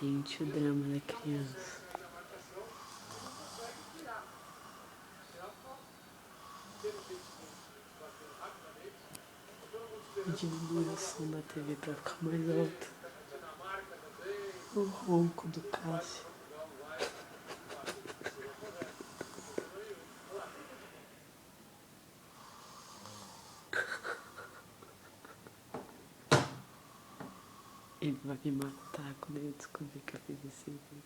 Sente o drama da criança. Diminui o som da TV pra ficar mais alto. O ronco do Cássio. Ele vai me matar quando eu descobrir que eu fiz esse vídeo.